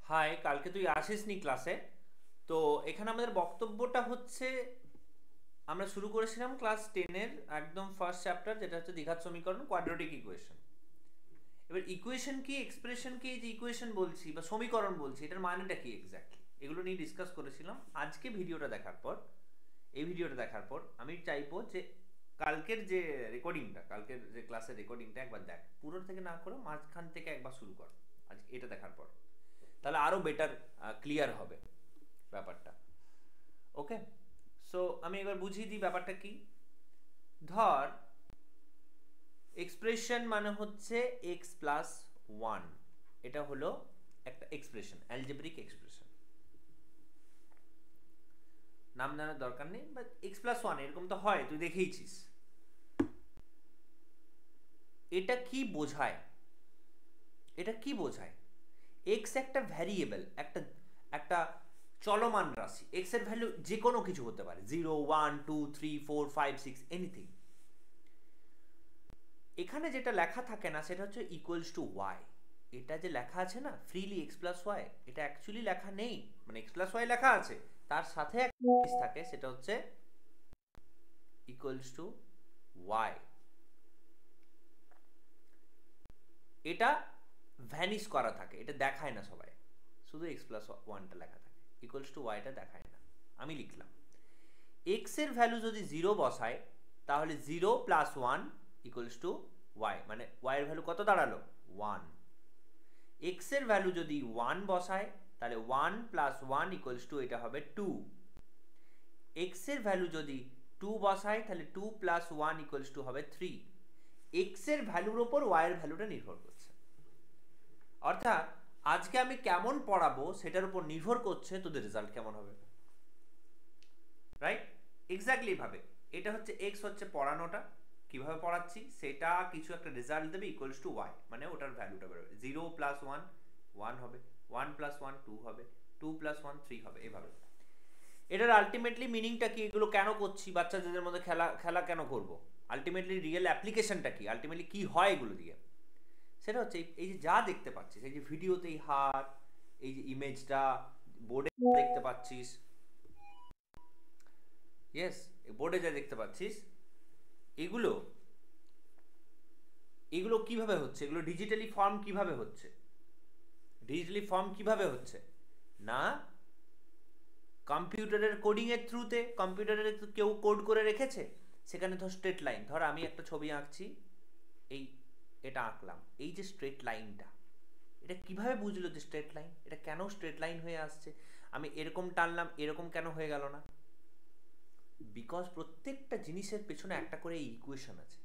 High, কালকে তুই আসিসনি ক্লাসে। তো এখানে আমাদের বক্তব্যটা হচ্ছে, আমরা শুরু করেছিলাম ক্লাস 10-এর একদম ফার্স্ট চ্যাপ্টার, যেটা হচ্ছে দ্বিঘাত সমীকরণ, কোয়াড্রেটিক ইকুয়েশন। এবার ইকুয়েশন কি, এক্সপ্রেশন কি, এই যে ইকুয়েশন বলছি বা সমীকরণ বলছি, এটার মানেটা কি এক্স্যাক্টলি, এগুলো নিয়ে ডিসকাস করেছিলাম। আজকে ভিডিওটা দেখার পর, এই ভিডিওটা দেখার পর আমি চাইবো যে কালকের যে রেকর্ডিংটা, কালকের যে ক্লাসের রেকর্ডিংটা একবার দেখ, পুরো থেকে না করে মাঝখান থেকে একবার শুরু কর আজ এটা দেখার পর। তাহলে আরো বেটার ক্লিয়ার হবে ব্যাপারটা। ওকে, সো আমি এবার বুঝিয়ে দিই ব্যাপারটা কি। ধর এক্সপ্রেশন মানে হচ্ছে এক্স প্লাস ওয়ান, এটা হলো একটা এক্সপ্রেশন, অ্যালজেব্রিক এক্সপ্রেশন। নাম জানার দরকার নেই, বাট এক্স প্লাস ওয়ান এরকম তো হয়, তুই দেখেইছিস। এটা কি বোঝায়? এটা কি বোঝায়? এক্স একটা ভ্যারিয়েবল, একটা একটা চলমান রাশি। এক্স এর ভ্যালু যে কোনো কিছু হতে পারে, 0 1 2 3 4 5 6 এনিথিং। এখানে যেটা লেখা থাকে না সেটা হচ্ছে ইকুয়ালস টু ওয়াই। এটা যে লেখা আছে না ফ্রিলি এক্স প্লাস ওয়াই, এটা অ্যাকচুয়ালি লেখা নেই। মানে এক্স প্লাস ওয়াই লেখা আছে, তার সাথে একটা জিনিস থাকে, সেটা হচ্ছে ইকুয়ালস টু ওয়াই। এটা ভ্যানিশ করা থাকে, এটা দেখায় না সবাই, শুধু এক্স প্লাস ওয়ানটা লেখা থাকে, ইকুয়ালস টু ওয়াইটা দেখায় না। আমি লিখলাম এক্স এর ভ্যালু যদি 0 বসায়, তাহলে 0 plus one equals to y, মানে ওয়াই এর ভ্যালু কত দাঁড়ালো? 1। এক্স এর ভ্যালু যদি 1 বসায়, তাহলে 1 প্লাস 1 ইকুয়ালস টু এটা হবে 2। এক্স এর ভ্যালু যদি 2 বসায়, তাহলে 2 প্লাস 1 ইকুয়ালস টু হবে 3। এক্স এর ভ্যালুর ওপর ওয়াই এর ভ্যালুটা নির্ভর করছে। অর্থাৎ আজকে আমি কেমন পড়াবো সেটার উপর নির্ভর করছে তোদের রেজাল্ট কেমন হবে, রাইট? এক্স্যাক্টলি ভাবে, এটা হচ্ছে এক্স হচ্ছে পড়ানোটা, কিভাবে পড়াচ্ছি সেটা কিছু একটা রেজাল্ট দেবে ইকুয়ালস টু ওয়াই, মানে ওটার ভ্যালুটা বেরোবে। 0 প্লাস 1 1 হবে, 1 প্লাস 1 2 হবে, 2 প্লাস 1 3 হবে, এভাবে। এটার আলটিমেটলি মিনিংটা কি, এগুলো কেন করছি, বাচ্চাদের মধ্যে খেলা খেলা কেন করব, আলটিমেটলি রিয়েল অ্যাপ্লিকেশনটা কি, আলটিমেটলি কি হয় এগুলো দিয়ে, সেটা হচ্ছে এই যে যা দেখতে পাচ্ছিস, এই যে ভিডিওতে এই হাত, এই যে ইমেজটা বোর্ডে দেখতে পাচ্ছিস, ইয়েস, বোর্ডে যা দেখতে পাচ্ছিস, এগুলো এগুলো কিভাবে হচ্ছে, এগুলো ডিজিটালি ফর্ম কিভাবে হচ্ছে, ডিজিটালি ফর্ম কিভাবে হচ্ছে না কম্পিউটারের কোডিং এর থ্রুতে। কম্পিউটারের কেউ কোড করে রেখেছে, সেখানে ধর স্ট্রেট লাইন, ধর আমি একটা ছবি আঁকছি, এই এটা আঁকলাম, এই যে স্ট্রেট লাইনটা, এটা কিভাবে বুঝলো যে স্ট্রেট লাইন, এটা কেন স্ট্রেট লাইন হয়ে আসছে, আমি এরকম টানলাম এরকম কেন হয়ে গেল না? বিকজ প্রত্যেকটা জিনিসের পেছনে একটা করে ইকুয়েশন আছে।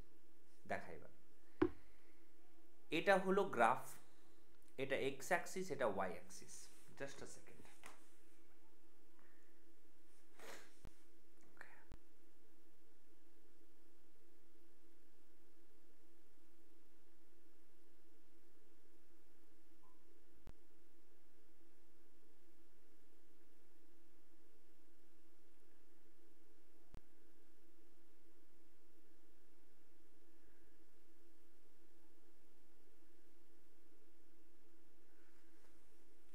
দেখা এবার, এটা হলো গ্রাফ, এটা এক্স অ্যাক্সিস, এটা y axis. Just a second.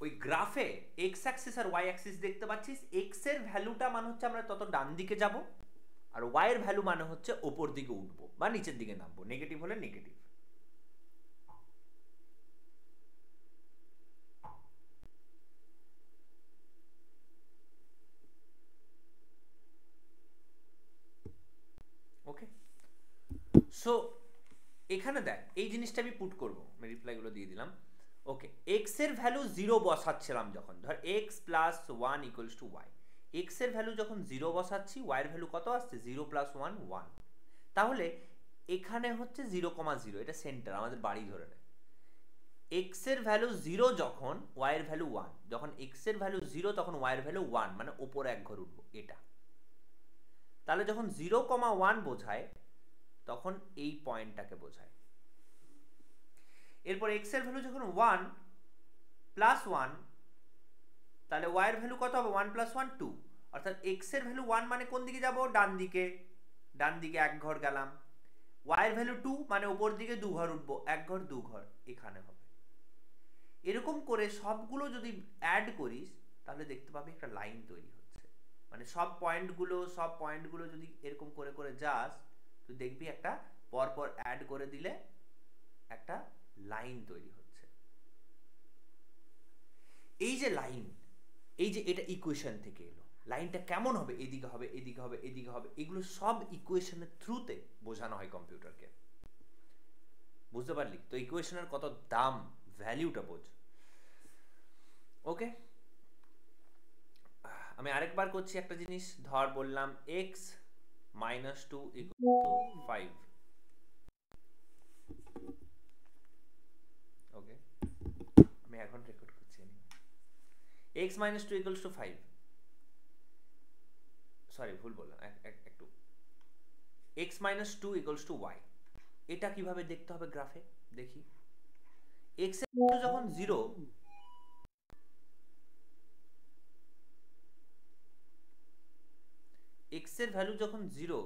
ওই গ্রাফে এক্স অ্যাক্সিস আর ওয়াই অ্যাক্সিস দেখতে পাচ্ছিস। এক্স এর ভ্যালুটা মানে হচ্ছে আমরা তত ডান দিকে যাব, আর ওয়াই এর ভ্যালু মানে হচ্ছে ওপর দিকে উঠবো বা নিচের দিকে নামবো, নেগেটিভ হলে নেগেটিভ। ওকে, সো এখানে দেখ, এই জিনিসটা আমি পুট করবো, আমি রিপ্লাইগুলো দিয়ে দিলাম। ওকে, এক্স এর ভ্যালু 0 বসাচ্ছিলাম যখন, ধর x plus one equals to y, x এর ভ্যালু যখন 0 বসাচ্ছি, ওয়াই এর ভ্যালু কত আসছে? 0 প্লাস 1 1। তাহলে এখানে হচ্ছে 0,0, এটা সেন্টার, আমাদের বাড়ি ধরে নেয়। এক্স এর ভ্যালু 0 যখন, ওয়াই এর ভ্যালু 1, যখন এক্স এর ভ্যালু 0 তখন ওয়াই এর ভ্যালু 1, মানে ওপরে এক ঘর উঠবো এটা। তাহলে যখন 0,1 বোঝায়, তখন এই পয়েন্টটাকে বোঝায়। এরপর এক্স এর ভ্যালু যখন 1 প্লাস 1, তাহলে ওয়াই এর ভ্যালু কত হবে? 1 প্লাস 1 2। অর্থাৎ এক্স এর ভ্যালু 1 মানে কোন দিকে যাব? ডান দিকে, ডান দিকে এক ঘর গেলাম। ওয়াই এর ভ্যালু 2 মানে উপর দিকে দু ঘর উঠবো, এক ঘর দু ঘর এখানে হবে। এরকম করে সবগুলো যদি অ্যাড করিস তাহলে দেখতে পাবি একটা লাইন তৈরি হচ্ছে। মানে সব পয়েন্টগুলো যদি এরকম করে করে যাস তুই দেখবি একটা পরপর অ্যাড করে দিলে একটা লাইন তৈরি হচ্ছে। এই যে লাইন, এই যে এটা ইকুয়েশন থেকে এলো, লাইনটা কেমন হবে, এদিকে হবে এদিকে হবে এদিকে হবে, এগুলো সব ইকুয়েশনের থ্রুতে বোঝানো হয় কম্পিউটারকে। বুঝতে পারলি? তো ইকুয়েশনের কত দাম, ভ্যালুটা বোঝ। ওকে, আমি আরেকবার করছি একটা জিনিস। ধর বললাম x minus 2 equal to 5। ওকে, আমি এখন রেকর্ড করছি। x minus 2 equals to 5, sorry ভুল বললাম একটু, x minus 2 equals to y। এটা কিভাবে দেখতে হবে গ্রাফে দেখি। x এর ভ্যালু যখন 0, x এর ভ্যালু যখন 0,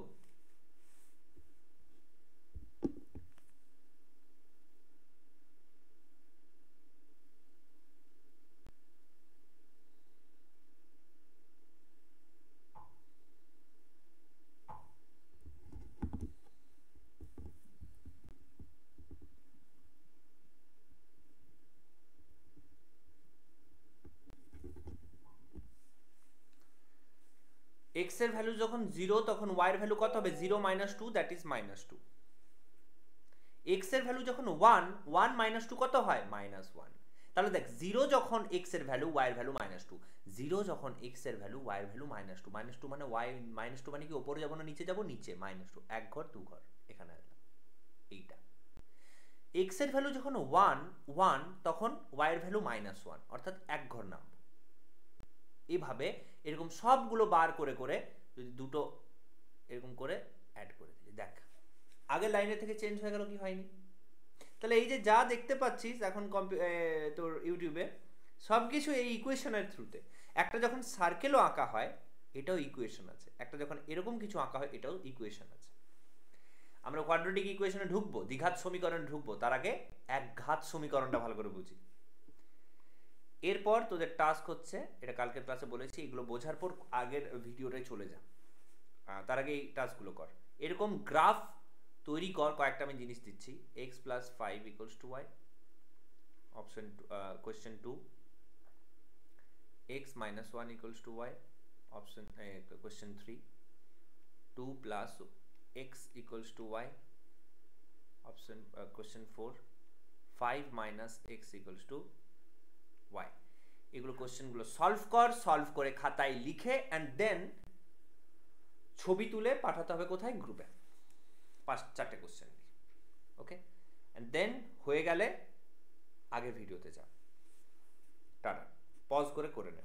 x এর ভ্যালু যখন 0 তখন y এর ভ্যালু কত হবে? 0 minus 2, that is minus 2। x এর ভ্যালু যখন 1, 1 minus 2 কত হয়? minus 1। তাহলে দেখ 0 যখন x এর ভ্যালু, y এর ভ্যালু minus 2, 0 যখন x এর ভ্যালু, y এর ভ্যালু minus 2, minus 2 মানে y minus 2 মানে কি উপরে যাব না নিচে যাব? নিচে, minus 2, এক ঘর দু ঘর এখানে আসলাম এইটা। x এর ভ্যালু যখন 1, 1 তখন y এর ভ্যালু minus 1, অর্থাৎ এক ঘর নামবো। এইভাবে এরকম সবগুলো বার করে করে যদি দুটো এরকম করে অ্যাড করে দিই, দেখ আগের লাইনের থেকে চেঞ্জ হয়ে গেল কি হয়নি? তাহলে এই যে যা দেখতে পাচ্ছিস এখন তোর ইউটিউবে সবকিছু এই ইকুয়েশনের থ্রুতে। একটা যখন সার্কেলও আঁকা হয় এটাও ইকুয়েশন আছে, একটা যখন এরকম কিছু আঁকা হয় এটাও ইকুয়েশন আছে। আমরা কোয়াড্রেটিক ইকুয়েশনে ঢুকবো, দ্বিঘাত সমীকরণে ঢুকবো, তার আগে একঘাত সমীকরণটা ভালো করে বুঝি। এরপর তোদের টাস্ক হচ্ছে, এটা কালকের ক্লাসে বলেছি, এগুলো বোঝার পর আগের ভিডিওটায় চলে যা, তার আগে এই টাস্কগুলো কর। এরকম গ্রাফ তৈরি কর, কয়েকটা আমি জিনিস দিচ্ছি। x plus 5 equals to y, option question 2। x minus 1 equals to y, option question 3। 2 plus x equals to y, option question 4। 5 minus x equals to y। এগুলো কোয়েশ্চেনগুলো সলভ কর, সলভ করে খাতায় লিখে অ্যান্ড দেন ছবি তুলে পাঠাতে হবে কোথায়? গ্রুপে, 4টে কোয়েশ্চেন। ওকে, অ্যান্ড দেন হয়ে গেলে আগের ভিডিওতে যা। টাটা, পজ করে করে নে।